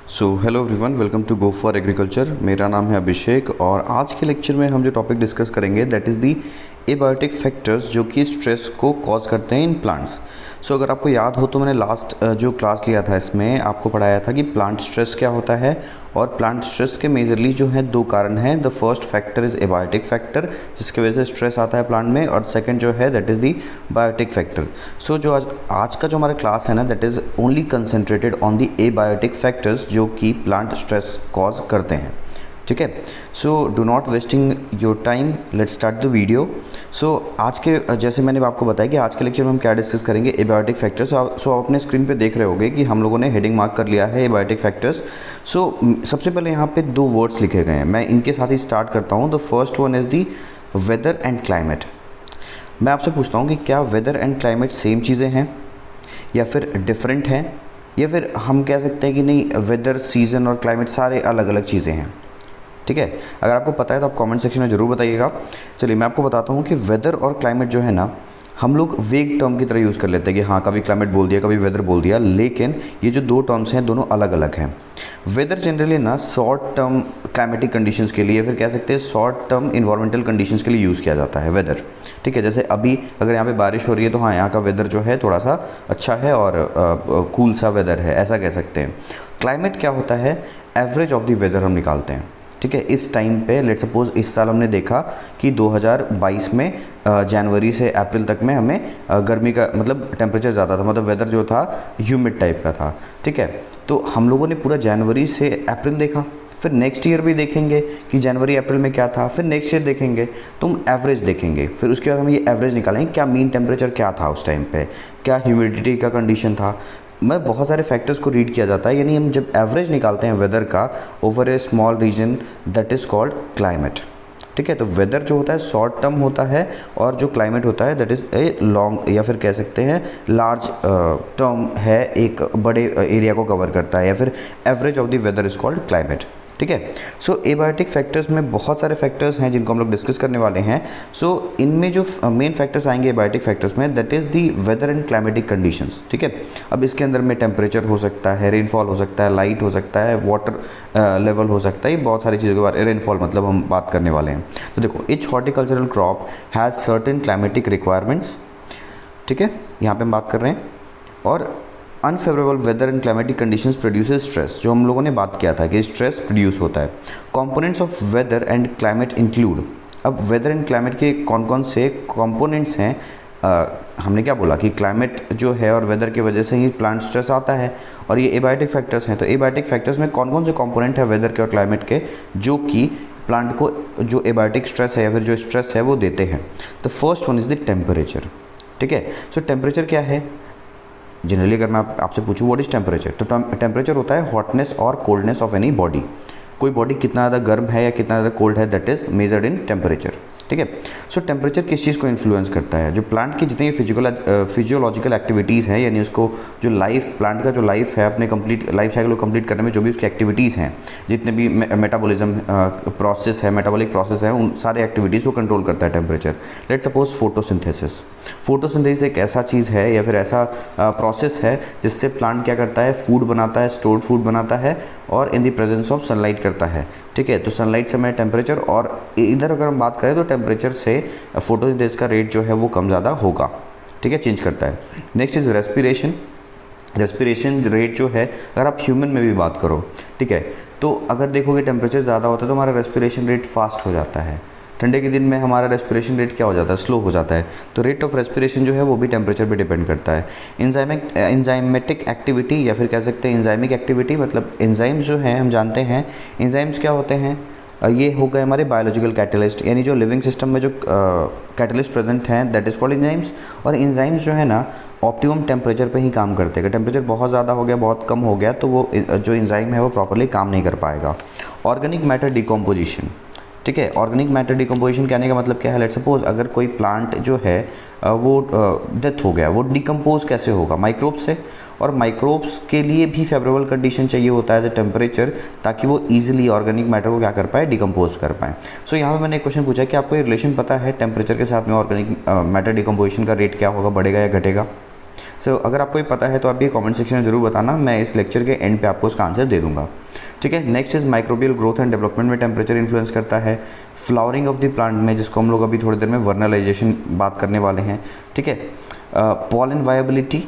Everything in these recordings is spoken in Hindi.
So hello everyone, welcome to go for agriculture. मेरा नाम है अभिषेक और आज के लेक्चर में हम जो टॉपिक डिस्कस करेंगे that is the abiotic factors जो कि स्ट्रेस को कॉज करते हैं इन प्लांट्स। सो अगर आपको याद हो तो मैंने लास्ट जो क्लास लिया था इसमें आपको पढ़ाया था कि प्लांट स्ट्रेस क्या होता है और प्लांट स्ट्रेस के मेजरली जो है दो कारण हैं। The first factor is abiotic factor जिसकी वजह से स्ट्रेस आता है प्लांट में, और सेकंड जो है that is the biotic factor. So जो आज का जो हमारा क्लास है ना that is only concentrated on the abiotic factors जो कि प्लांट स्ट्रेस कॉज करते हैं। ठीक है, so do not wasting your time, let's start the video. So आज के जैसे मैंने आपको बताया कि आज के लेक्चर में हम क्या डिस्कस करेंगे, एबायोटिक फैक्टर्स। सो आप अपने स्क्रीन पे देख रहे होंगे कि हम लोगों ने हेडिंग मार्क कर लिया है एबायोटिक फैक्टर्स। सो सबसे पहले यहाँ पे दो वर्ड्स लिखे गए हैं, मैं इनके साथ ही स्टार्ट करता हूँ। The first one is the weather and climate. मैं आपसे पूछता हूँ कि क्या वेदर एंड क्लाइमेट सेम चीज़ें हैं या फिर डिफरेंट हैं, या फिर हम कह सकते हैं कि नहीं, वेदर, सीज़न और क्लाइमेट सारे अलग अलग चीज़ें हैं। ठीक है, अगर आपको पता है तो आप कमेंट सेक्शन में ज़रूर बताइएगा। चलिए मैं आपको बताता हूँ कि वेदर और क्लाइमेट जो है ना, हम लोग वेग टर्म की तरह यूज़ कर लेते हैं कि हाँ कभी क्लाइमेट बोल दिया कभी वेदर बोल दिया, लेकिन ये जो दो टर्म्स हैं दोनों अलग अलग हैं। वेदर जनरली ना शॉर्ट टर्म क्लाइमेटिक कंडीशंस के लिए, फिर कह सकते हैं शॉर्ट टर्म इन्वायरमेंटल कंडीशंस के लिए यूज़ किया जाता है वेदर। ठीक है, जैसे अभी अगर यहाँ पे बारिश हो रही है तो हाँ यहाँ का वेदर जो है थोड़ा सा अच्छा है और कूल सा वेदर है, ऐसा कह सकते हैं। क्लाइमेट क्या होता है, एवरेज ऑफ द वेदर हम निकालते हैं। ठीक है, इस टाइम पे लेट सपोज इस साल हमने देखा कि 2022 में जनवरी से अप्रैल तक में हमें गर्मी का मतलब टेम्परेचर ज़्यादा था, मतलब वेदर जो था ह्यूमिड टाइप का था। ठीक है, तो हम लोगों ने पूरा जनवरी से अप्रैल देखा, फिर नेक्स्ट ईयर भी देखेंगे कि जनवरी अप्रैल में क्या था, फिर नेक्स्ट ईयर देखेंगे तो हम एवरेज देखेंगे, फिर उसके बाद हम ये एवरेज निकालेंगे क्या मीन टेम्परेचर क्या था उस टाइम पे, क्या ह्यूमिडिटी का कंडीशन था। मैं बहुत सारे फैक्टर्स को रीड किया जाता है, यानी हम जब एवरेज निकालते हैं वेदर का over a small region that is called climate. ठीक है, तो वेदर जो होता है शॉर्ट टर्म होता है और जो क्लाइमेट होता है दैट इज़ ए लॉन्ग या फिर कह सकते हैं लार्ज टर्म है, एक बड़े एरिया को कवर करता है, या फिर average of the weather is called climate. ठीक है, सो एबायोटिक फैक्टर्स में बहुत सारे फैक्टर्स हैं जिनको हम लोग डिस्कस करने वाले हैं। सो इनमें जो मेन फैक्टर्स आएंगे एबायोटिक फैक्टर्स में that is the weather and climatic conditions. ठीक है, अब इसके अंदर में टेम्परेचर हो सकता है, रेनफॉल हो सकता है, लाइट हो सकता है, वाटर लेवल हो सकता है, ये बहुत सारी चीज़ों के बारे में रेनफॉल मतलब हम बात करने वाले हैं। तो देखो, etch horticultural crop has certain climatic requirements. ठीक है, यहाँ पे हम बात कर रहे हैं। और unfavourable weather and climatic conditions produces stress, जो हम लोगों ने बात किया था कि स्ट्रेस प्रोड्यूस होता है। Components of weather and climate include, अब वेदर एंड क्लाइमेट के कौन कौन से कंपोनेंट्स हैं। हमने क्या बोला कि क्लाइमेट जो है और वेदर की वजह से ही प्लांट स्ट्रेस आता है, और ये एबायोटिक फैक्टर्स हैं। तो एबायोटिक फैक्टर्स में कौन कौन से कंपोनेंट है वेदर के और क्लाइमेट के जो कि प्लांट को जो एबायोटिक स्ट्रेस है या फिर जो स्ट्रेस है वो देते हैं। The first one is the temperature. ठीक है, सो टेम्परेचर क्या है, जनरली अगर मैं आपसे पूछूं व्हाट इज़ टेम्परेचर, तो टेम्परेचर होता है हॉटनेस और कोल्डनेस ऑफ एनी बॉडी। कोई बॉडी कितना ज़्यादा गर्म है या कितना ज़्यादा कोल्ड है that is measured in temperature. ठीक है, सो टेम्परेचर किस चीज़ को इन्फ्लुएंस करता है, जो प्लांट की जितनी फिजियोलॉजिकल एक्टिविटीज़ हैं, यानी उसको जो लाइफ प्लांट का जो लाइफ है अपने कंप्लीट लाइफ साइकिल को कंप्लीट करने में जो भी उसकी एक्टिविटीज़ हैं, जितने भी मेटाबॉलिज्म प्रोसेस है, मेटाबॉलिक प्रोसेस है, उन सारे एक्टिविटीज़ को कंट्रोल करता है temperature. Let suppose photosynthesis. Photosynthesis एक ऐसा चीज़ है या फिर ऐसा प्रोसेस है जिससे प्लांट क्या करता है, फूड बनाता है, स्टोर्ड फूड बनाता है और in the presence of sunlight करता है। ठीक है, तो सनलाइट से मैं टेम्परेचर, और इधर अगर हम बात करें तो टेम्परेचर से फोटोसिंथेसिस का रेट जो है वो कम ज़्यादा होगा। ठीक है, चेंज करता है। Next is respiration. Respiration rate जो है अगर आप ह्यूमन में भी बात करो, ठीक है, तो अगर देखोगे टेम्परेचर ज़्यादा होता है तो हमारा रेस्पिरेशन रेट फास्ट हो जाता है। ठंडे के दिन में हमारा रेस्पिरेशन रेट क्या हो जाता है, स्लो हो जाता है। तो रेट ऑफ रेस्पिरेशन जो है वो भी टेम्परेचर पे डिपेंड करता है। एंजाइमेटिक एक्टिविटी या फिर कह सकते हैं एंजाइमिक एक्टिविटी, मतलब एंजाइम्स जो हैं हम जानते हैं एंजाइम्स क्या होते हैं, ये हो गए हमारे बायोलॉजिकल कैटलिस्ट, यानी जो लिविंग सिस्टम में जो कैटलिस्ट प्रेजेंट हैं दैट इज़ कॉल्ड एंजाइम्स। और एंजाइम्स जो है ना ऑप्टिमम टेम्परेचर पे ही काम करते हैं। अगर टेम्परेचर बहुत ज़्यादा हो गया, बहुत कम हो गया, तो वो जो एंजाइम है वो प्रॉपर्ली काम नहीं कर पाएगा। Organic matter decomposition. ठीक है, ऑर्गेनिक मैटर डिकम्पोजिशन कहने का मतलब क्या है, लेट सपोज अगर कोई प्लांट जो है वो डेथ हो गया, वो डिकम्पोज कैसे होगा, माइक्रोब्स से। और माइक्रोब्स के लिए भी फेवरेबल कंडीशन चाहिए होता है एज ए टेम्परेचर, ताकि वो इजीली ऑर्गेनिक मैटर को क्या कर पाए, डिकम्पोज कर पाए। सो यहाँ पे मैंने एक क्वेश्चन पूछा कि आपको ये रिलेशन पता है टेम्परेचर के साथ में ऑर्गेनिक मैटर डिकम्पोजिशन का रेट क्या होगा, बढ़ेगा या घटेगा। सो अगर आपको ये पता है तो आप ये कमेंट सेक्शन में ज़रूर बताना, मैं इस लेक्चर के एंड पे आपको उसका आंसर दे दूंगा। ठीक है, next is microbial growth and development में टेम्परेचर इन्फ्लुएंस करता है। फ्लावरिंग ऑफ द प्लांट में, जिसको हम लोग अभी थोड़ी देर में वर्नलाइजेशन बात करने वाले हैं। ठीक है, पॉलन वायबिलिटी,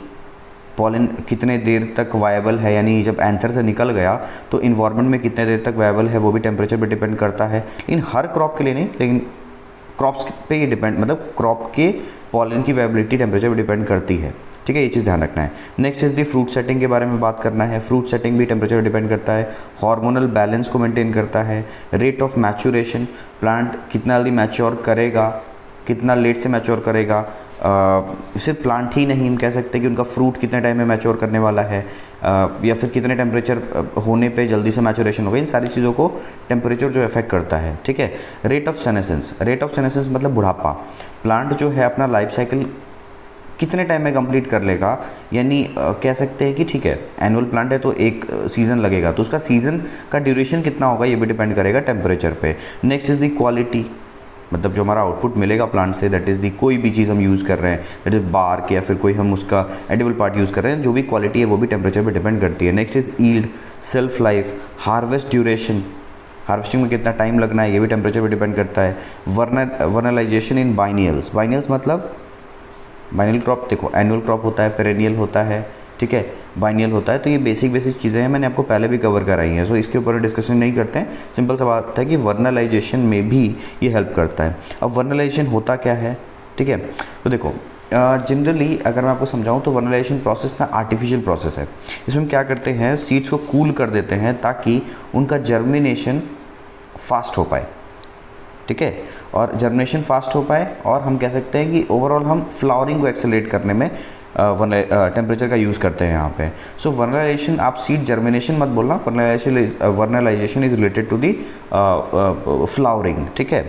पॉलन कितने देर तक वायबल है, यानी जब एंथर से निकल गया तो इन्वायरमेंट में कितने देर तक वायबल है, वो भी टेम्परेचर पे डिपेंड करता है। लेकिन हर क्रॉप के लिए नहीं, लेकिन क्रॉप्स पे ये डिपेंड, मतलब क्रॉप के पॉलन की वायबिलिटी टेम्परेचर पे डिपेंड करती है। ठीक है, ये चीज़ ध्यान रखना है। Next is the fruit setting के बारे में बात करना है। फ्रूट सेटिंग भी टेम्परेचर डिपेंड करता है। हार्मोनल बैलेंस को मेंटेन करता है। रेट ऑफ मैच्योरेशन, प्लांट कितना जल्दी मैच्योर करेगा, कितना लेट से मैच्योर करेगा। सिर्फ प्लांट ही नहीं, हम कह सकते हैं कि उनका फ्रूट कितने टाइम में मैच्योर करने वाला है, या फिर कितने टेम्परेचर होने पे जल्दी से मैच्योरेशन होगा। इन सारी चीज़ों को टेम्परेचर जो इफेक्ट करता है। ठीक है, rate of senescence, rate of senescence मतलब बुढ़ापा। प्लांट जो है अपना लाइफ साइकिल कितने टाइम में कंप्लीट कर लेगा, यानी कह सकते हैं कि ठीक है एनुअल प्लांट है तो एक सीज़न लगेगा, तो उसका सीज़न का ड्यूरेशन कितना होगा ये भी डिपेंड करेगा टेम्परेचर पे। नेक्स्ट इज़ दी क्वालिटी, मतलब जो हमारा आउटपुट मिलेगा प्लांट से, दैट इज़ दी कोई भी चीज़ हम यूज़ कर रहे हैं, दैट इज़ बार्क या फिर कोई हम उसका एडिबल पार्ट यूज़ कर रहे हैं, जो भी क्वालिटी है वो भी टेम्परेचर पे डिपेंड करती है। Next is yield, self life, harvest duration, harvesting में कितना टाइम लगना है ये भी टेम्परेचर पे डिपेंड करता है। वर्नलाइजेशन इन बाइनियल्स, बाइनियल्स मतलब बाइनियल क्रॉप, देखो एनुअल क्रॉप होता है, पेरेनियल होता है, ठीक है, बाइनियल होता है, तो ये बेसिक चीज़ें हैं, मैंने आपको पहले भी कवर कराई हैं, सो इसके ऊपर डिस्कशन नहीं करते हैं। सिंपल सा बात है कि वर्नलाइजेशन में भी ये हेल्प करता है। अब वर्नलाइजेशन होता क्या है, ठीक है, तो देखो जनरली अगर मैं आपको समझाऊं तो वर्नलाइजेशन प्रोसेस ना आर्टिफिशियल प्रोसेस है। इसमें हम क्या करते हैं, सीड्स को कूल कर देते हैं ताकि उनका जर्मिनेशन फास्ट हो पाए। ठीक है, और जर्मिनेशन फास्ट हो पाए, और हम कह सकते हैं कि ओवरऑल हम फ्लावरिंग को एक्सेलरेट करने में टेम्परेचर का यूज़ करते हैं यहाँ पे। सो वर्नलाइजेशन, आप सीड जर्मिनेशन मत बोलना, vernalization is related to the flowering. ठीक है,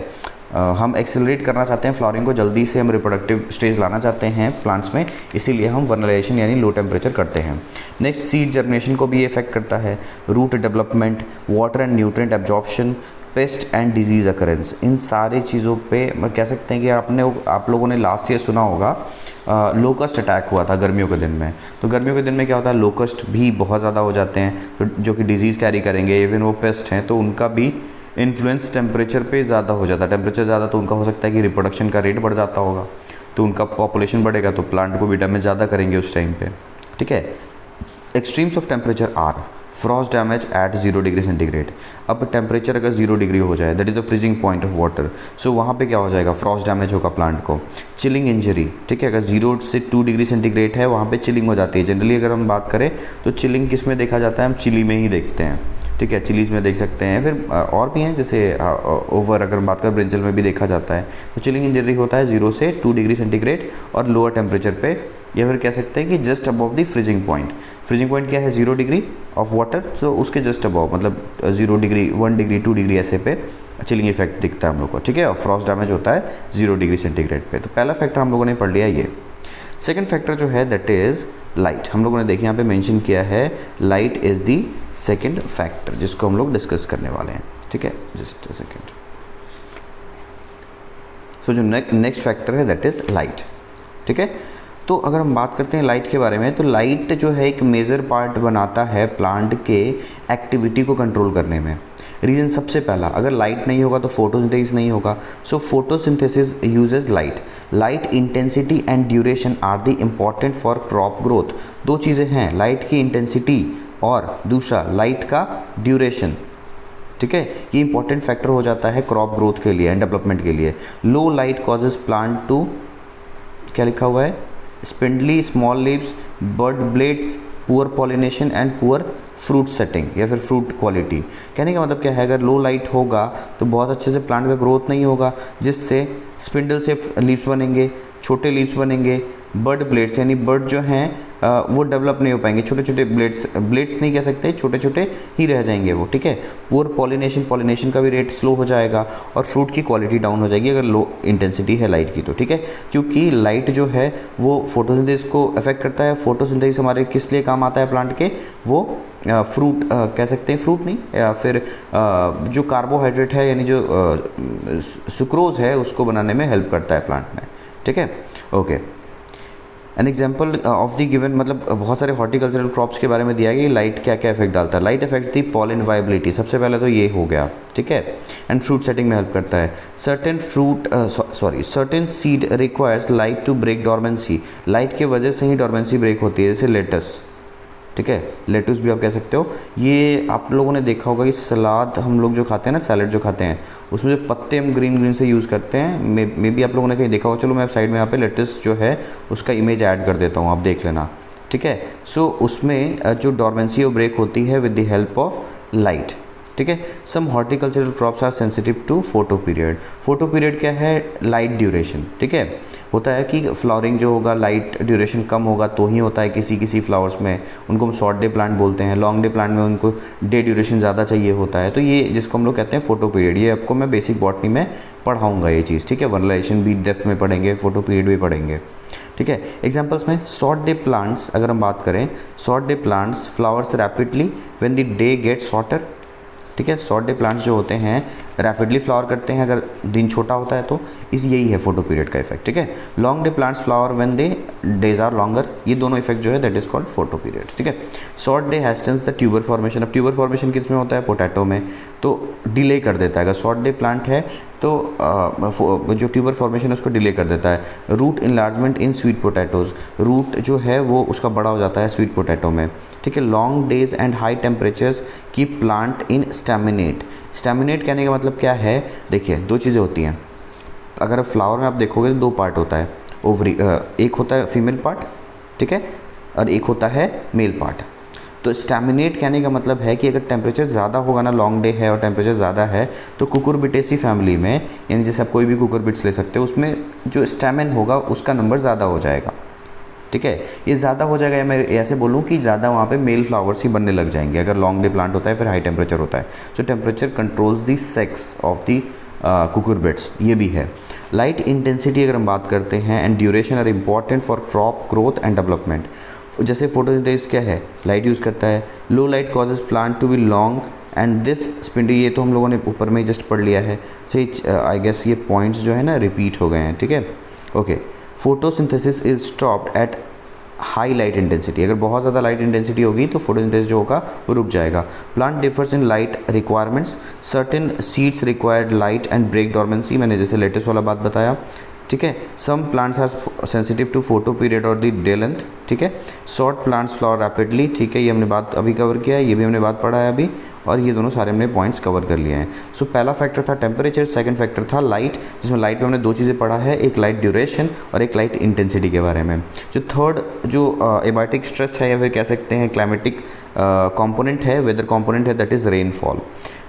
हम एक्सेलरेट करना चाहते हैं फ्लावरिंग को, जल्दी से हम रिप्रोडक्टिव स्टेज लाना चाहते हैं प्लांट्स में, इसीलिए हम वर्नलाइजेशन यानी लो टेम्परेचर करते हैं। नेक्स्ट सीड जर्मिनेशन को भी ये इफेक्ट करता है। Root development, water and nutrient absorption, pest and disease occurrence, इन सारी चीज़ों पे मैं कह सकते हैं कि आप लोगों ने लास्ट ईयर सुना होगा लोकस्ट अटैक हुआ था गर्मियों के दिन में। तो गर्मियों के दिन में क्या होता है, लोकस्ट भी बहुत ज़्यादा हो जाते हैं, तो जो कि डिजीज़ कैरी करेंगे, इवन वो पेस्ट हैं, तो उनका भी इन्फ्लुएंस टेम्परेचर पे ज़्यादा हो जाता है। टेम्परेचर ज़्यादा तो उनका हो सकता है कि रिप्रोडक्शन का रेट बढ़ जाता होगा, तो उनका पॉपुलेशन बढ़ेगा तो प्लांट को भी डैमेज ज़्यादा करेंगे उस टाइम पे। ठीक है, extremes of temperature are frost damage at 0 degree centigrade. अब टेम्परेचर अगर 0 डिग्री हो जाए, that is the freezing point of water, so वहाँ पे क्या हो जाएगा, फ्रॉस्ट डैमेज होगा प्लांट को। चिलिंग इंजरी, ठीक है, अगर 0 से 2 डिग्री सेंटीग्रेड है वहाँ पे चिलिंग हो जाती है। जनरली अगर हम बात करें तो चिलिंग किस में देखा जाता है, हम चिली में ही देखते हैं। ठीक है, चिलीज़ में देख सकते हैं, फिर और भी हैं जैसे ओवर अगर बात करें ब्रिंजल में भी देखा जाता है। तो चिलिंग इंजरी होता है 0 से 2 डिग्री सेंटीग्रेड और लोअर टेम्परेचर पे, या फिर कह सकते हैं कि just above the freezing point. Freezing point क्या है, 0 डिग्री ऑफ वाटर, सो उसके जस्ट अबव, मतलब 0 डिग्री 1 डिग्री 2 डिग्री ऐसे पे चिलिंग इफेक्ट दिखता है हम लोग को। ठीक है, और फ्रॉस्ट डैमेज होता है 0 डिग्री सेंटीग्रेड पे। तो पहला फैक्टर हम लोगों ने पढ़ लिया ये। सेकेंड फैक्टर जो है दैट इज़ लाइट। हम लोगों ने देखिए यहाँ पे मेंशन किया है light is the second factor, जिसको हम लोग डिस्कस करने वाले हैं। ठीक है, जस्ट अ सेकेंड। सो जो नेक्स्ट फैक्टर है दैट इज़ लाइट। ठीक है, तो अगर हम बात करते हैं लाइट के बारे में, तो लाइट जो है एक मेजर पार्ट बनाता है प्लांट के एक्टिविटी को कंट्रोल करने में। रीज़न सबसे पहला, अगर लाइट नहीं होगा तो फोटोसिंथेसिस नहीं होगा। So photosynthesis uses light. Light intensity and duration are the important for crop growth. दो चीज़ें हैं, लाइट की इंटेंसिटी और दूसरा लाइट का ड्यूरेशन। ठीक है, ये इंपॉर्टेंट फैक्टर हो जाता है क्रॉप ग्रोथ के लिए एंड डेवलपमेंट के लिए। Low light causes plant to, क्या लिखा हुआ है, spindly small leaves, bird blades, poor pollination and poor fruit setting या फिर फ्रूट क्वालिटी। कहने का मतलब क्या है, अगर लो लाइट होगा तो बहुत अच्छे से प्लांट का ग्रोथ नहीं होगा, जिससे स्पिंडल से लीव्स बनेंगे, छोटे लीव्स बनेंगे, बर्ड ब्लेड्स यानी बर्ड जो हैं वो डेवलप नहीं हो पाएंगे, छोटे छोटे ब्लेड्स नहीं कह सकते, छोटे छोटे ही रह जाएंगे वो। ठीक है, पुअर पॉलिनेशन का भी रेट स्लो हो जाएगा और फ्रूट की क्वालिटी डाउन हो जाएगी अगर लो इंटेंसिटी है लाइट की तो। ठीक है, क्योंकि लाइट जो है वो फोटोसिंथेसिस को अफेक्ट करता है। फोटोसिंथेसिस हमारे किस लिए काम आता है प्लांट के, वो फ्रूट कह सकते हैं, फ्रूट नहीं या फिर जो कार्बोहाइड्रेट है यानी जो सुक्रोज है उसको बनाने में हेल्प करता है प्लांट में। ठीक है, okay. An example of the given, मतलब बहुत सारे हॉर्टिकल्चरल क्रॉप्स के बारे में दिया गया, लाइट क्या क्या इफेक्ट डालता है। Light effect the pollen viability, सबसे पहले तो ये हो गया, ठीक है, एंड फ्रूट सेटिंग में हेल्प करता है। Certain seed requires light to break dormancy, light की वजह से ही डॉर्मेंसी ब्रेक होती है, जैसे लेटस, ठीक है, लेटुस भी आप कह सकते हो। ये आप लोगों ने देखा होगा कि सलाद हम लोग जो खाते हैं ना, सैलड जो खाते हैं, उसमें जो पत्ते हम ग्रीन ग्रीन से यूज़ करते हैं, मे बी आप लोगों ने कहीं देखा होगा। चलो मैं साइड में यहाँ पे लेटस जो है उसका इमेज ऐड कर देता हूँ, आप देख लेना, ठीक है। सो उसमें जो डॉर्मेंसी वो ब्रेक होती है with the help of light, ठीक है। Some horticultural crops are sensitive to photo period. Photoperiod क्या है? लाइट ड्यूरेशन, ठीक है। होता है कि फ्लावरिंग जो होगा लाइट ड्यूरेशन कम होगा तो ही होता है किसी किसी फ्लावर्स में, उनको हम शॉर्ट डे प्लांट बोलते हैं। लॉन्ग डे प्लांट में उनको डे ड्यूरेशन ज़्यादा चाहिए होता है, तो ये जिसको हम लोग कहते हैं फोटो पीरियड, ये आपको मैं बेसिक बॉटनी में पढ़ाऊँगा ये चीज़, ठीक है। वर्नलाइजेशन भी डेप्थ में पढ़ेंगे, फोटो पीरियड भी पढ़ेंगे, ठीक है। एग्जाम्पल्स में शॉर्ट डे प्लांट्स अगर हम बात करें, short day plants flowers rapidly when the day get shorter, ठीक है। शॉर्ट डे प्लांट्स जो होते हैं रैपिडली फ्लावर करते हैं अगर दिन छोटा होता है तो, इस यही है फोटो पीरियड का इफेक्ट, ठीक है। Long day plants flower when they days are longer, ये दोनों इफेक्ट जो है that is called photoperiod, ठीक है। Short day hastens the tuber formation, अब ट्यूबर फॉर्मेशन किस में होता है? पोटैटो में, तो डिले कर देता है। अगर शॉर्ट डे प्लांट है तो जो ट्यूबर फॉर्मेशन है उसको डिले कर देता है। Root enlargement in sweet potatoes, root जो है वो उसका बड़ा हो जाता है स्वीट पोटैटो में, ठीक है। Long days and high temperatures की प्लांट इन स्टैमिनेट। स्टैमिनेट कहने का मतलब क्या है? देखिए दो चीज़ें होती हैं, अगर फ्लावर में आप देखोगे तो दो पार्ट होता है, ओवरी एक होता है फीमेल पार्ट, ठीक है, और एक होता है मेल पार्ट। तो स्टैमिनेट कहने का मतलब है कि अगर टेम्परेचर ज़्यादा होगा ना, लॉन्ग डे है और टेम्परेचर ज़्यादा है, तो कुकुरबिटेसी फैमिली में, यानी जैसे आप कोई भी कुकुरबिट्स ले सकते हो, उसमें जो स्टैमिन होगा उसका नंबर ज़्यादा हो जाएगा, ठीक है। ये ज़्यादा हो जाएगा, या मैं ऐसे बोलूँ कि ज़्यादा वहाँ पे मेल फ्लावर्स ही बनने लग जाएंगे अगर लॉन्ग डे प्लांट होता है, फिर हाई टेम्परेचर होता है। सो temperature controls the sex of the cucurbits, ये भी है। लाइट इंटेंसिटी अगर हम बात करते हैं and duration are important for crop growth and development. जैसे फोटोसिंथेसिस क्या है? लाइट यूज़ करता है। Low light causes plant to be long and this spindly, ये तो हम लोगों ने ऊपर में जस्ट पढ़ लिया है, आई गेस ये पॉइंट्स जो है ना रिपीट हो गए हैं, ठीक है, okay. Photosynthesis is stopped at high light intensity, अगर बहुत ज़्यादा लाइट इंटेंसिटी होगी तो फोटोसिंथेसिस जो होगा वो रुक जाएगा। Plant differs in light requirements, certain seeds required light and break dormancy, मैंने जैसे लेटेस्ट वाला बात बताया, ठीक है। Some plants are sensitive to photo period और द डे लेंथ, ठीक है। शॉर्ट प्लांट्स फ्लावर रैपिडली, ठीक है, ये हमने बात अभी कवर किया है, ये भी हमने बात पढ़ा है अभी, और ये दोनों सारे हमने पॉइंट्स कवर कर लिए हैं। सो पहला फैक्टर था टेम्परेचर, सेकंड फैक्टर था लाइट, जिसमें लाइट में हमने दो चीज़ें पढ़ा है, एक लाइट ड्यूरेशन और एक लाइट इंटेंसिटी के बारे में। जो थर्ड जो एबायोटिक स्ट्रेस है या फिर कह सकते हैं क्लाइमेटिक कंपोनेंट है, वेदर कंपोनेंट है, दैट इज़ रेनफॉल।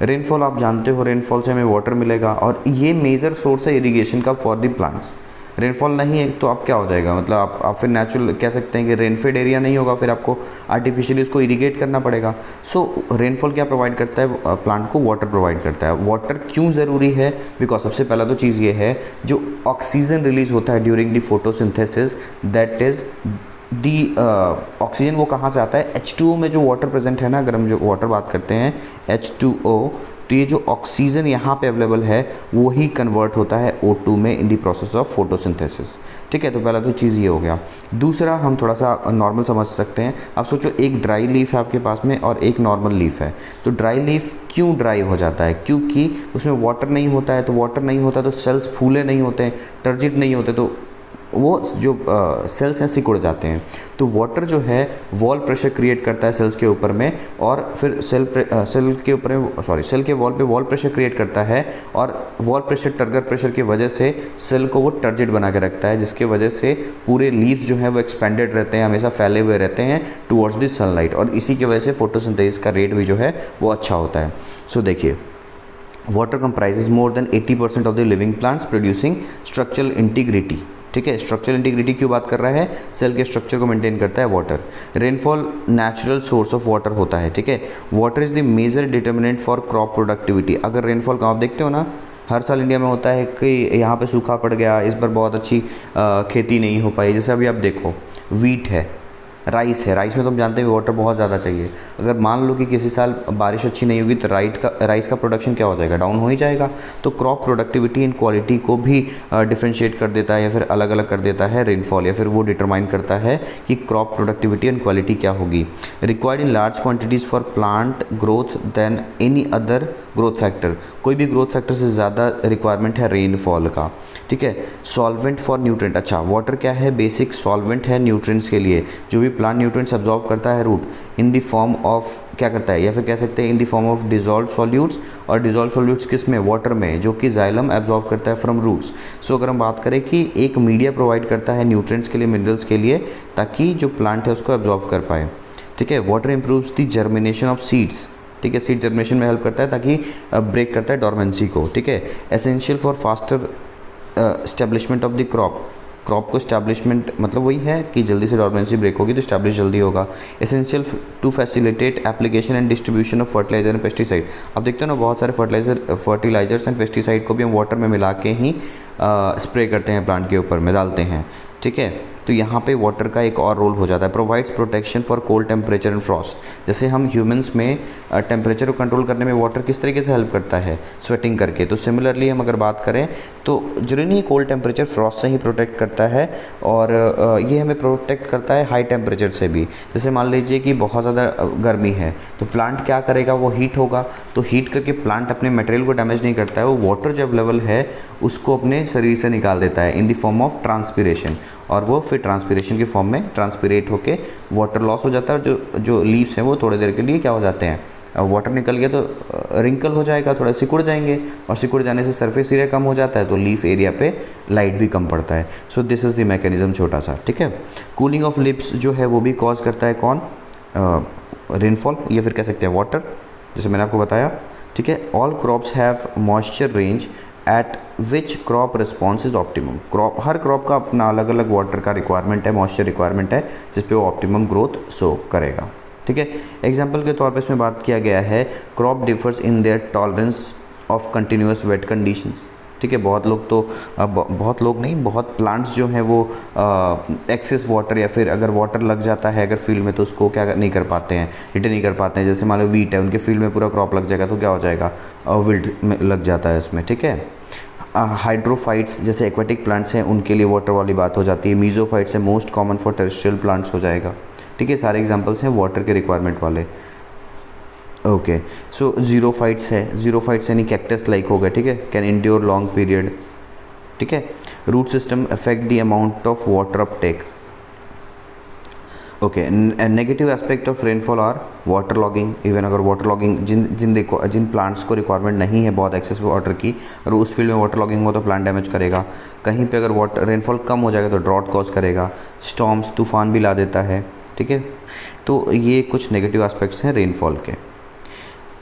रेनफॉल आप जानते हो, रेनफॉल से हमें वाटर मिलेगा और ये मेजर सोर्स है इरीगेशन का फॉर द प्लांट्स। रेनफॉल नहीं है तो आप क्या हो जाएगा, मतलब आप फिर नेचुरल कह सकते हैं कि रेनफेड एरिया नहीं होगा, फिर आपको आर्टिफिशियली उसको इरीगेट करना पड़ेगा। सो रेनफॉल क्या प्रोवाइड करता है? प्लांट को वाटर प्रोवाइड करता है। वाटर क्यों ज़रूरी है? बिकॉज सबसे पहला तो चीज़ ये है, जो ऑक्सीजन रिलीज होता है during the photosynthesis, that is the oxygen वो कहाँ से आता है? H2O में जो वाटर प्रेजेंट है ना, अगर हम जो वाटर बात करते हैं H2O, तो ये जो ऑक्सीजन यहाँ पे अवेलेबल है वो ही कन्वर्ट होता है O2 में इन दी प्रोसेस ऑफ फोटोसिंथेसिस, ठीक है। तो पहला तो चीज़ ये हो गया। दूसरा हम थोड़ा सा नॉर्मल समझ सकते हैं। अब सोचो एक ड्राई लीफ है आपके पास में और एक नॉर्मल लीफ है, तो ड्राई लीफ क्यों ड्राई हो जाता है? क्योंकि उसमें वाटर नहीं होता है, तो वाटर नहीं होता तो सेल्स फूले नहीं होते हैं, टर्जिड नहीं होते, तो वो जो सेल्स हैं सिकुड़ जाते हैं। तो वाटर जो है वॉल प्रेशर क्रिएट करता है सेल्स के ऊपर में, और फिर सेल के वॉल पे वॉल प्रेशर क्रिएट करता है, और वॉल प्रेशर टर्गर प्रेशर की वजह से सेल को वो टर्जिड बना के रखता है, जिसके वजह से पूरे लीव्स जो हैं वो एक्सपेंडेड रहते हैं, हमेशा फैले हुए रहते हैं टुवर्ड्स द सनलाइट, और इसी की वजह से फोटोसिंथेसिस का रेट भी जो है वो अच्छा होता है। सो देखिए, water comprises more than 80% of the living plants producing structural integrity, ठीक है। स्ट्रक्चरल इंटीग्रिटी क्यों बात कर रहा है? सेल के स्ट्रक्चर को मेंटेन करता है water. Rainfall natural source of water होता है, ठीक है। Water is the major determinant for crop productivity. अगर रेनफॉल का आप देखते हो ना, हर साल इंडिया में होता है कि यहाँ पे सूखा पड़ गया, इस बार बहुत अच्छी खेती नहीं हो पाई। जैसे अभी आप देखो वीट है, राइस है, राइस में तो हम जानते हैं वाटर बहुत ज़्यादा चाहिए। अगर मान लो कि किसी साल बारिश अच्छी नहीं होगी तो राइस का प्रोडक्शन क्या हो जाएगा, डाउन हो ही जाएगा। तो क्रॉप प्रोडक्टिविटी एंड क्वालिटी को भी डिफ्रेंशिएट कर देता है या फिर अलग अलग कर देता है रेनफॉल, या फिर वो डिटरमाइन करता है कि क्रॉप प्रोडक्टिविटी एंड क्वालिटी क्या होगी। Required in large quantities for plant growth than any other growth factor, कोई भी ग्रोथ फैक्टर से ज़्यादा रिक्वायरमेंट है रेनफॉल का, ठीक है। सॉल्वेंट फॉर न्यूट्रेंट, अच्छा वाटर क्या है, बेसिक सॉल्वेंट है न्यूट्रिएंट्स के लिए, जो भी प्लांट न्यूट्रिएंट्स अब्जॉर्ब करता है root in the form of क्या करता है, या फिर कह सकते हैं in the form of dissolve solutes, और डिजॉल्व सॉल्यूट्स किस में, वाटर में, जो कि जाइलम एब्जॉर्ब करता है फ्रॉम रूट्स। सो अगर हम बात करें कि एक मीडिया प्रोवाइड करता है न्यूट्रिएंट्स के लिए, मिनरल्स के लिए, ताकि जो प्लांट है उसको एब्जॉर्ब कर पाए, ठीक है। Water improves the germination of seeds, ठीक है, सीड जर्मिनेशन में हेल्प करता है ताकि ब्रेक करता है डॉर्मेंसी को, ठीक है। Essential for faster establishment of the crop को एस्टैब्लिशमेंट मतलब वही है कि जल्दी से डॉर्मेंसी ब्रेक होगी तो एस्टैब्लिश जल्दी होगा। Essential to facilitate application and distribution of fertiliser and pesticide, अब देखते हो ना बहुत सारे फर्टिलाइजर्स एंड पेस्टिसाइड को भी हम वाटर में मिला के ही स्प्रे करते हैं, प्लांट के ऊपर में डालते हैं, ठीक है। तो यहाँ पे वाटर का एक और रोल हो जाता है। Provides protection for cold temperature and Frost, जैसे हम ह्यूमंस में टेम्परेचर को कंट्रोल करने में वाटर किस तरीके से हेल्प करता है, स्वेटिंग करके। तो सिमिलरली हम अगर बात करें तो जरूरी नहीं कोल्ड टेम्परेचर, फ्रॉस्ट से ही प्रोटेक्ट करता है, और ये हमें प्रोटेक्ट करता है हाई टेम्परेचर से भी। जैसे मान लीजिए कि बहुत ज़्यादा गर्मी है तो प्लांट क्या करेगा, वो हीट होगा, तो हीट करके प्लांट अपने मटेरियल को डैमेज नहीं करता है, वो वाटर जब लेवल है उसको अपने शरीर से निकाल देता है इन द फॉर्म ऑफ ट्रांसपिरेशन, और वो फिर ट्रांसपिरेशन के फॉर्म में ट्रांसपिरेट होके वाटर लॉस हो जाता है, और जो लीव्स हैं वो थोड़ी देर के लिए क्या हो जाते हैं, वाटर निकल गया तो रिंकल हो जाएगा, थोड़ा सिकुड़ जाएंगे, और सिकुड़ जाने से सरफेस एरिया कम हो जाता है, तो लीफ एरिया पे लाइट भी कम पड़ता है। So this is the mechanism छोटा सा, ठीक है। कूलिंग ऑफ लिप्स जो है वो भी कॉज करता है कौन, रेनफॉल, या फिर कह सकते हैं वाटर, जैसे मैंने आपको बताया, ठीक है। All crops have moisture range at which crop response is optimum, her crop का अपना अलग अलग वाटर का रिक्वायरमेंट है, मॉइस्चर रिक्वायरमेंट है, जिस पे वो ऑप्टिमम ग्रोथ शो करेगा, ठीक है। एग्जाम्पल के तौर पे इसमें बात किया गया है crop differs in their tolerance of continuous wet conditions, ठीक है। बहुत लोग तो बहुत लोग नहीं, बहुत प्लांट्स जो हैं वो एक्सेस वाटर, या फिर अगर वाटर लग जाता है अगर फील्ड में तो उसको क्या नहीं कर पाते हैं, रिटेन नहीं कर पाते हैं। जैसे मान लो वीट है, उनके फील्ड में पूरा क्रॉप लग जाएगा तो क्या हो जाएगा, विल्ट में लग जाता है इसमें, ठीक है। हाइड्रोफाइट्स जैसे एक्वेटिक प्लांट्स हैं उनके लिए वाटर वाली बात हो जाती है। मीजोफाइट्स है most common for terrestrial plants हो जाएगा, ठीक है। सारे एग्जांपल्स हैं वाटर के रिक्वायरमेंट वाले। ओके, सो जीरोफाइट्स है, जीरोफाइट्स यानी कैक्टस लाइक हो गए, ठीक है, कैन इंड्योर लॉन्ग पीरियड, ठीक है। Root system affect the amount of water uptake. Okay, negative aspect of rainfall are water logging, even अगर वाटर लॉगिंग जिन प्लांट्स को रिक्वायरमेंट नहीं है बहुत एक्सेस वाटर की, अगर उस फील्ड में वाटर लॉगिंग हो तो प्लांट डैमेज करेगा। कहीं पे अगर वाटर रेनफॉल कम हो जाएगा तो ड्रॉट कॉज करेगा। स्टॉर्म्स तूफान भी ला देता है, ठीक है। तो ये कुछ नेगेटिव एस्पेक्ट्स हैं रेनफॉल के।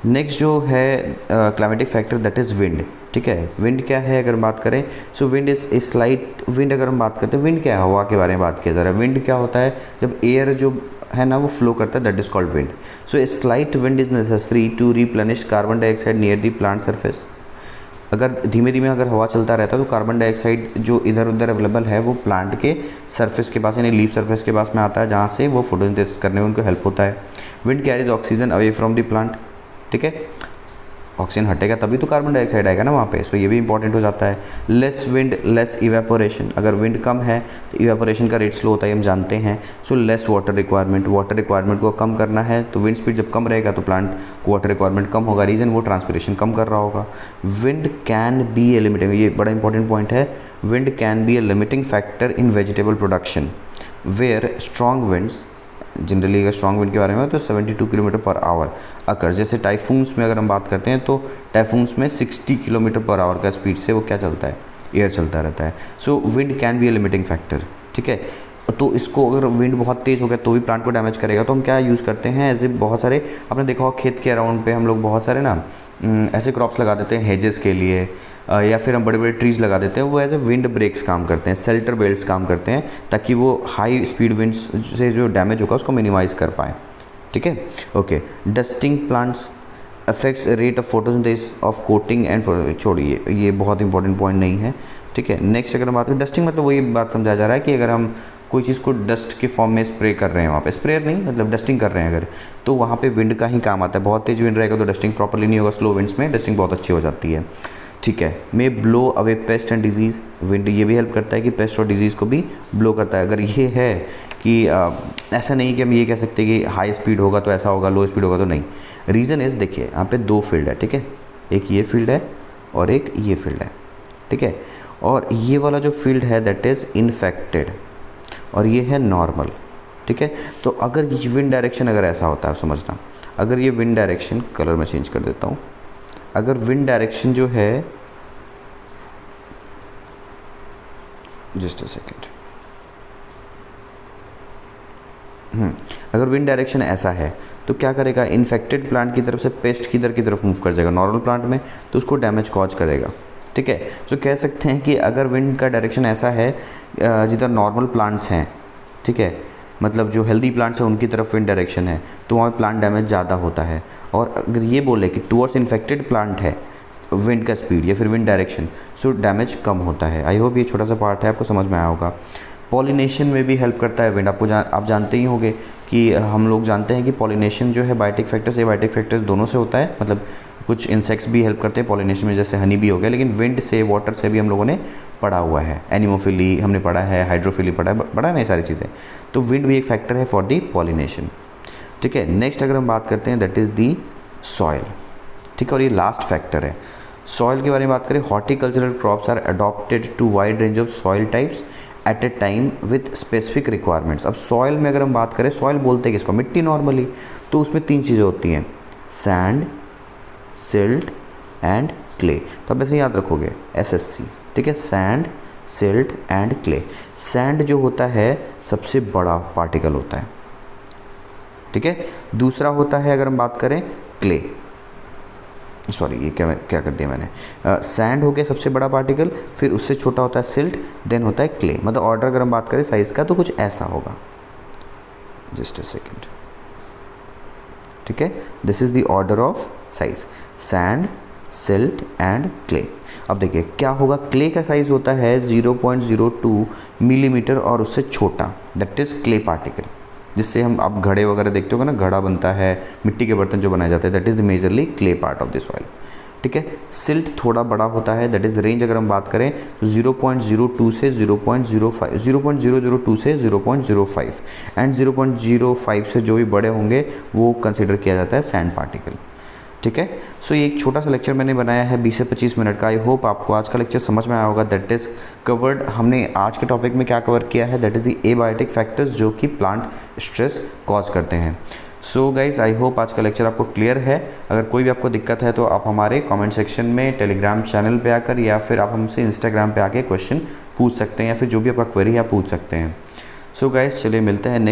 नेक्स्ट जो है climatic factor that is wind, ठीक है। विंड क्या है अगर बात करें, सो विंड इज स्लाइट विंड, अगर हम बात करते हैं विंड क्या है, हवा के बारे में बात किया जा रहा है। विंड क्या होता है, जब एयर जो है ना वो फ्लो करता है, that is called wind. So a slight wind is necessary to replenish carbon dioxide near the plant surface. अगर धीमे धीमे अगर हवा चलता रहता है तो कार्बन डाइऑक्साइड जो इधर उधर अवेलेबल है वो प्लांट के सरफेस के पास यानी लीफ सरफेस के पास में आता है, जहाँ से वो फोटोसिंथेसिस करने में उनको हेल्प होता है। Wind carries oxygen away from the plant, ठीक है। ऑक्सीजन हटेगा तभी तो कार्बन डाइऑक्साइड आएगा ना वहाँ पे, सो ये भी इंपॉर्टेंट हो जाता है। लेस विंड लेस इवेपोरेशन, अगर विंड कम है तो इवेपोरेशन का रेट स्लो होता है, हम जानते हैं। सो लेस वाटर रिक्वायरमेंट को कम करना है, तो विंड स्पीड जब कम रहेगा तो प्लांट को वाटर रिक्वायरमेंट कम होगा, रीज़न वो ट्रांसपिरेशन कम कर रहा होगा। Wind can be a limiting, ये बड़ा इंपॉर्टेंट पॉइंट है, wind can be a limiting factor in vegetable production where strong winds, generally अगर स्ट्रॉन्ग विंड के बारे में तो 72 किलोमीटर पर आवर अकर, जैसे टाइफून्स में अगर हम बात करते हैं तो टाइफून्स में 60 किलोमीटर पर आवर का स्पीड से वो क्या चलता है, एयर चलता रहता है। So wind can be a limiting factor, ठीक है। तो इसको अगर विंड बहुत तेज़ हो गया तो भी प्लांट को डैमेज करेगा, तो हम क्या यूज़ करते हैं, एज ए बहुत सारे आपने देखा हो खेत के अराउंड पे हम लोग बहुत सारे ना ऐसे क्रॉप्स लगा देते हैं हेजेस के लिए, या फिर हम बड़े बड़े ट्रीज़ लगा देते हैं, वो एज ए विंड ब्रेक्स काम करते हैं, शेल्टर बेल्ट्स काम करते हैं, ताकि वो हाई स्पीड विंड्स से जो डैमेज होगा उसको मिनिमाइज़ कर पाएँ, ठीक है। Okay, dusting plants affects rate of photosynthesis of coating and, छोड़िए ये बहुत इंपॉर्टेंट पॉइंट नहीं है, ठीक है। नेक्स्ट अगर हम बात करें डस्टिंग, मतलब वही बात समझा जा रहा है कि अगर हम कोई चीज़ को डस्ट के फॉर्म में स्प्रे कर रहे हैं, वहाँ पे स्प्रेयर नहीं मतलब डस्टिंग कर रहे हैं अगर, तो वहाँ पे विंड का ही काम आता है। बहुत तेज़ विंड रहेगा तो डस्टिंग प्रॉपर्ली नहीं होगा, स्लो विंड्स में डस्टिंग बहुत अच्छी हो जाती है। ठीक है, may blow away pest and disease, wind ये भी हेल्प करता है कि पेस्ट और डिजीज़ को भी ब्लो करता है। अगर ये है कि ऐसा नहीं कि हम ये कह सकते कि हाई स्पीड होगा तो ऐसा होगा, लो स्पीड होगा तो नहीं। रीज़न इज़ देखिए यहाँ पे दो फील्ड है, ठीक है, एक ये फील्ड है और एक ये फील्ड है, ठीक है, और ये वाला जो फील्ड है दैट इज़ इन्फेक्टेड और ये है नॉर्मल, ठीक है। तो अगर विंड डायरेक्शन अगर ऐसा होता है, समझना, अगर ये विंड डायरेक्शन, कलर मैं चेंज कर देता हूँ, अगर विंड डायरेक्शन जो है, जस्ट अ सेकेंड, अगर विंड डायरेक्शन ऐसा है तो क्या करेगा, इन्फेक्टेड प्लांट की तरफ से पेस्ट किधर की तरफ मूव कर जाएगा, नॉर्मल प्लांट में, तो उसको डैमेज कॉज करेगा, ठीक है। तो कह सकते हैं कि अगर विंड का डायरेक्शन ऐसा है जिधर नॉर्मल प्लांट्स हैं, ठीक है, मतलब जो हेल्दी प्लांट्स हैं उनकी तरफ विंड डायरेक्शन है, तो वहाँ प्लांट डैमेज ज़्यादा होता है। और अगर ये बोले कि टूवर्ड्स इन्फेक्टेड प्लांट है विंड का स्पीड या फिर विंड डायरेक्शन, सो डैमेज कम होता है। आई होप ये छोटा सा पार्ट है आपको समझ में आया होगा। पॉलिनेशन में भी हेल्प करता है विंड, आप जानते ही होंगे कि हम लोग जानते हैं कि पॉलिनेशन जो है बायोटिक फैक्टर्स, ये बायोटिक फैक्टर्स दोनों से होता है, मतलब कुछ इंसेक्ट्स भी हेल्प करते हैं पॉलिनेशन में, जैसे हनी भी हो गया, लेकिन विंड से, वाटर से भी हम लोगों ने पढ़ा हुआ है, एनिमोफिली हमने पढ़ा है, हाइड्रोफिली पढ़ा है ना, ये सारी चीज़ें। तो विंड भी एक फैक्टर है फॉर दी पॉलिनेशन, ठीक है। नेक्स्ट अगर हम बात करते हैं दैट इज़ दी सॉइल, ठीक है, और ये लास्ट फैक्टर है। सॉइल के बारे में बात करें, horticultural crops are adopted to wide range of soil types at a time with specific requirements. अब सॉइल में अगर हम बात करें, सॉइल बोलते हैं किसको, मिट्टी नॉर्मली, तो उसमें तीन चीज़ें होती हैं, सैंड, सिल्ट एंड क्ले। तो आप ऐसे याद रखोगे SSC, ठीक है, sand, silt and clay. Sand जो होता है सबसे बड़ा पार्टिकल होता है, ठीक है। दूसरा होता है अगर हम बात करें क्ले, सॉरी ये क्या कर दिया मैंने, सैंड हो गया सबसे बड़ा पार्टिकल, फिर उससे छोटा होता है सिल्ट, देन होता है क्ले। मतलब ऑर्डर अगर हम बात करें साइज़ का तो कुछ ऐसा होगा, जस्ट अ सेकेंड, ठीक है, this is the order of size, sand, silt and clay. अब देखिए क्या होगा, क्ले का साइज़ होता है 0.02 मिलीमीटर और उससे छोटा, दैट इज़ क्ले पार्टिकल, जिससे हम आप घड़े वगैरह देखते हो ना, घड़ा बनता है, मिट्टी के बर्तन जो बनाए जाते हैं, that is the majorly clay part of the soil, ठीक है। सिल्ट थोड़ा बड़ा होता है, दैट इज़ रेंज अगर हम बात करें तो 0.02 से 0.05, 0.002 से 0.05 एंड 0.05 से जो भी बड़े होंगे वो कंसिडर किया जाता है सैंड पार्टिकल, ठीक है। सो ये एक छोटा सा लेक्चर मैंने बनाया है 20 से 25 मिनट का। आई होप आपको आज का लेक्चर समझ में आया होगा। दैट इज़ कवर्ड, हमने आज के टॉपिक में क्या कवर किया है, that is the abiotic factors जो कि प्लांट स्ट्रेस कॉज करते हैं। सो गाइज आई होप आज का लेक्चर आपको क्लियर है। अगर कोई भी आपको दिक्कत है तो आप हमारे कमेंट सेक्शन में, टेलीग्राम चैनल पे आकर, या फिर आप हमसे इंस्टाग्राम पे आके क्वेश्चन पूछ सकते हैं, या फिर जो भी आपका क्वेरी है आप पूछ सकते हैं। सो गाइज चलिए मिलते हैं नेक्स्ट